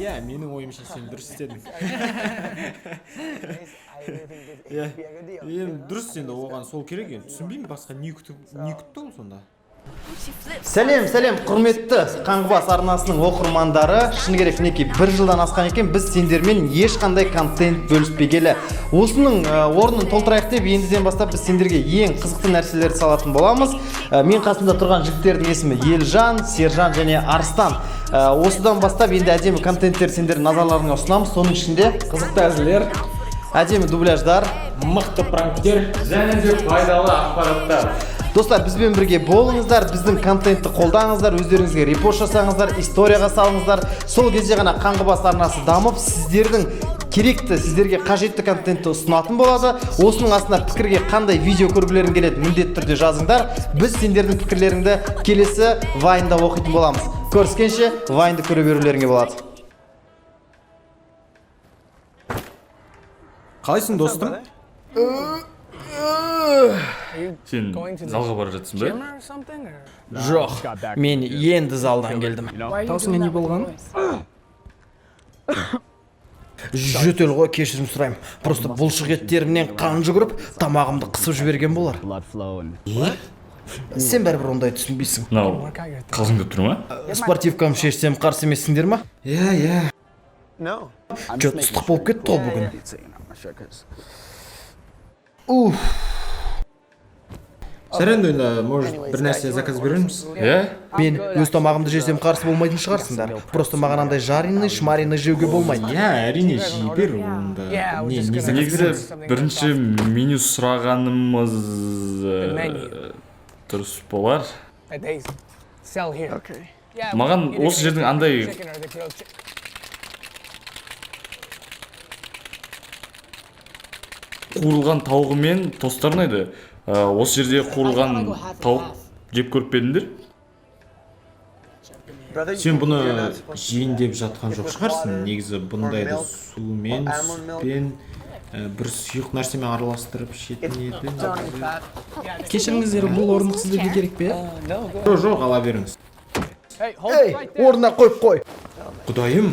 Иә, менің ойымша сен дұрыс істедің. Енді дұрыс, енді оған сол керек. Енді түсінбеймін, басқа не күтті ол сонда? Сәлем, құрметті Қаңғыбас арнасының оқырмандары. Шыны керек, мінекей 1 жылдан асқан екен біз сендермен ешқандай контент бөліспегелі. Осының орнын толтырайық деп, ендіден бастап біз сендерге ең қызықты нәрселерді салатын боламыз. Мен қасымда тұрған жігіттердің есімі Елжан, Сержан және Арыстан. Осыдан бастап енді әдемі контенттер сендердің назарларыңа ұсынамыз. Соның ішінде Қызықты әзілер, әдемі дубляждар, мықты пранктер және де пайдалы ақпараттар. Достар, бізбен бірге болыңыздар, біздің контентті қолдаңыздар, өздеріңізге репост жасаңыздар, историяға салыңыздар. Сол кезде ғана Қаңғыбас арнасы дамып, сіздердің керекті, сіздерге қажетті контентті ұсынатын болады. Осының астына пікірге қандай видео көргілерің келеді, міндетті түрде жазыңдар. Біз сендердің пікірлеріңді келесі вайнда оқитын боламыз. Көріскенше вайнды көре берулеріңе болады. Қалайсың, достым? Сен залға бара жатсың ба? Жоқ, мен енді залдан келдім. Таусыңа не болған? Жөтел ғой, кешірім сұраймын. Просто бұлшық еттерімнен қан жүгіріп, тамағымды қысып жіберген болар. Сен бәрібір ондай түсінбейсің. Мынау қалжыңдап тұр ма? Спортивкам шешсем қарсы емессіңдер ма? Иә. Жөт ыстық болып кетті ғой бүгін. Сәренді енді, может, бір нәрсе заказ береміз? Иә? Мен өз тамағымды жесем қарсы болмайтын шығарсыңдар. Просто маған андай жареный, шмаренный жеуге болмайды. Иә, әрине жей бер онда. Негізі бірінші меню сұрағанымыз дұрыс болар. Маған осы жердің андай қуырылған тауығы мен тосттар ұнайды. Осы жерде қуырылған тауық жеп көріп пе едіңдер? Сен бұны жейін деп жатқан жоқ шығарсың. Негізі бұндайды сумен, сүтпен, бір сұйық нәрсемен араластырып ішетін еді. Кешіріңіздер, бұл орындық сіздерге керек пе? Жоқ, ала беріңіз. Ей, орнына қойып қой. Құдайым.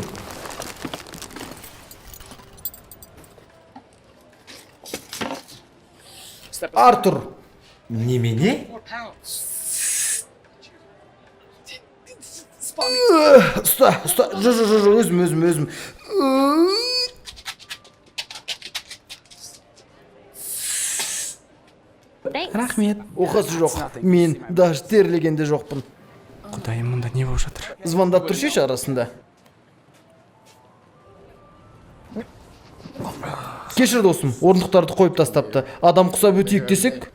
Артур. Немене? Ұста, өзім. Рахмет. Оқасы жоқ, мен даже терлегенде жоқпын. Құдайым, мұнда не болып жатыр? Звондап тұршеш арасында. Кешір досым, орындықтарды қойып тастапты. Адам құсап өтейік десек?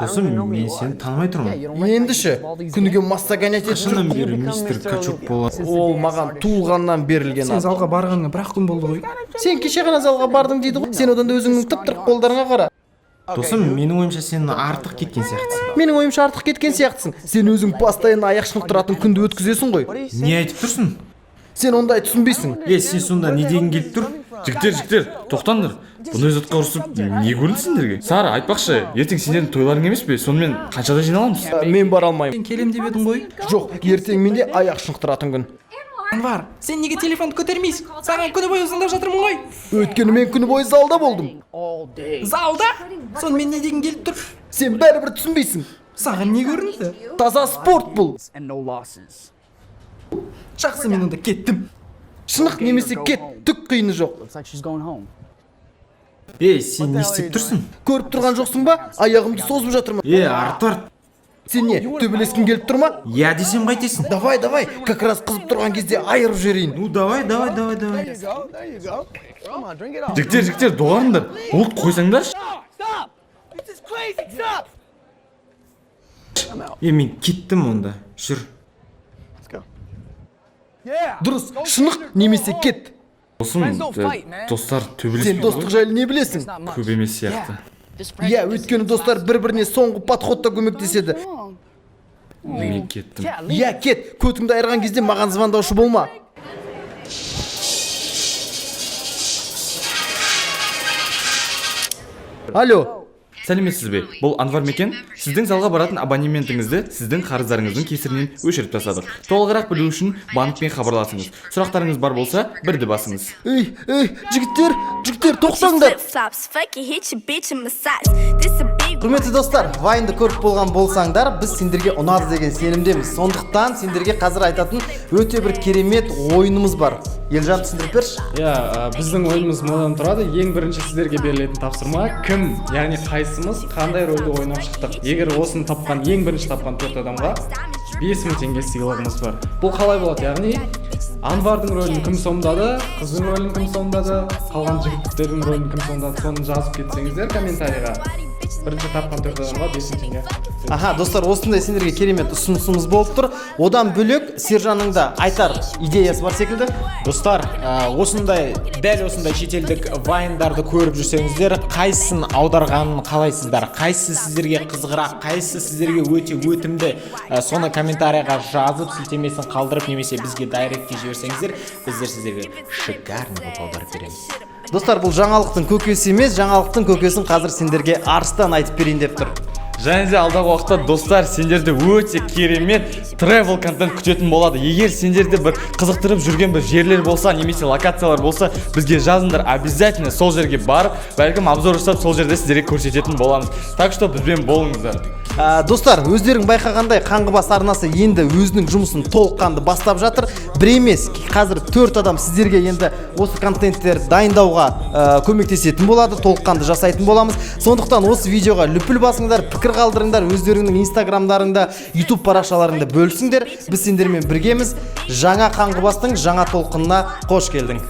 Досым, мен сені танымай тұрмын. Ендіші, күніге масса гонять етіп Қашынан бері мистер Качук болады. Ол маған туылғаннан берілген Сен адам. залға барғаныңа бір-ақ күн болды ғой. Сен кеше ғана залға бардың дейді ғой. Сен одан да өзіңнің тып-тырық қолдарыңа қара. Досым, менің ойымша сен артық кеткен сияқтысың. Менің ойымша артық кеткен сияқтысың. Сен өзің постоянно аяқ шынықтыратын күнді өткізесің ғой. Не айтып тұрсың? Сен ондай түсінбейсің. Сен сонда не деген келіп тұр? Жігіттер, тоқтаңдар. Бұндай затқа ұрысып, не көрінді сендерге? Сара, айтпақшы, ертең сендердің тойларың емес пе? Сонымен қаншада жиналамыз? Мен бара алмаймын. Сен келем деп едің ғой. Жоқ, ертең менде аяқ шынықтыратын күн. Анвар, сен неге телефонды көтермейсің? Саған күні бойы звондап жатырмын ғой. Өйткені мен күні бойы залда болдым. Залда? Сонымен не деген келіп тұр? Сен бәрібір түсінбейсің. Саған не көрінді? Таза спорт бұл. Жақсы, мен онда кеттім. Шынық немесе кет, түк қиыны жоқ. Сен не істеп тұрсың? Көріп тұрған жоқсың ба? Аяғымды созып жатырмын. Артур. Сен не, төбелескің келіп тұр ма? Я десем қайтесің? Давай, как раз қызып тұрған кезде айырып жіберейін. Ну, давай. Жігіттер, доғарыңдар. Ол қойсаңдаршы. Мен кеттім онда. Жүр. Дұрыс, шынық немесе кет. Досым, достар Сен төбелеспейді достық жайлы не білесің? көп емес сияқты. Өйткені достар бір-біріне соңғы подходта көмектеседі. Мен кеттім. Кет, көтіңді айырған кезде маған звондаушы болма. Алло, Сәлеметсіз бе? Бұл Анвар Мекен. Сіздің залға баратын абонементіңізді сіздің қарыздарыңыздың кесірінен өшіріп тастадық. Толығырақ білу үшін банкпен хабарласыңыз. Сұрақтарыңыз бар болса, бірді басыңыз. Ей, жігіттер, тоқтаңдар. Құрметті достар, Вайнды көріп болған болсаңдар, біз сендерге ұнады деген сенімдеміз. Сондықтан сендерге қазір айтатын өте бір керемет ойынымыз бар. Елжан, түсіндіріп берші? Біздің ойынымыз мынадан тұрады. Ең бірінші сіздерге берілетін тапсырма кім, яғни қайсымыз қандай рөлді ойнап шықтық. Егер осыны тапқан, ең бірінші тапқан 4 адамға 5000 теңге сыйлығымыз бар. Бұл қалай болады? Яғни Анвардың рөлін кім сомдады, қыздың рөлін кім сомдады, қалған жігіттердің рөлін кім сомдады, соны жазып кетсеңіздер комментарийға. Бірінші тапқан 4 адамға 5000 теңге. Аха, достар, осындай сендерге керемет ұсынысымыз болып тұр. Одан бөлек Сержанның да айтар идеясы бар секілді. Достар, дәл осындай шетелдік вайндарды көріп жүрсеңіздер, қайсысын аударғанын қалайсыздар, қайсысы сіздерге қызығырақ, қайсысы сіздерге өте өтімді, соны комментарийға жазып, сілтемесін қалдырып, немесе бізге дайректке жіберсеңіздер, біздер сіздерге шикарный қылып аударып береміз. Достар, бұл жаңалықтың көкесі емес, жаңалықтың көкесін қазір сендерге Арыстан айтып берейін деп тұр. Және де алдағы уақытта достар, сендерді өте керемет travel контент күтетін болады. Егер сендерді бір қызықтырып жүрген бір жерлер болса, немесе локациялар болса, бізге жазыңдар, обязательно сол жерге барып, бәлкім обзор жасап сол жерде сіздерге көрсететін боламыз. Так что бізбен болыңыздар. Достар, өздерің байқағандай Қаңғыбас арнасы енді өзінің жұмысын толыққанды бастап жатыр. Бір емес, қазір 4 адам сіздерге енді осы контенттер дайындауға көмектесетін болады, толыққанды жасайтын боламыз. Сондықтан осы видеоға лүпіл басыңдар, пікір қалдырыңдар, өздеріңнің инстаграмдарыңда, YouTube парақшаларыңда бөлісіңдер. Біз сендермен біргеміз. Жаңа Қаңғыбастың жаңа толқынына қош келдің.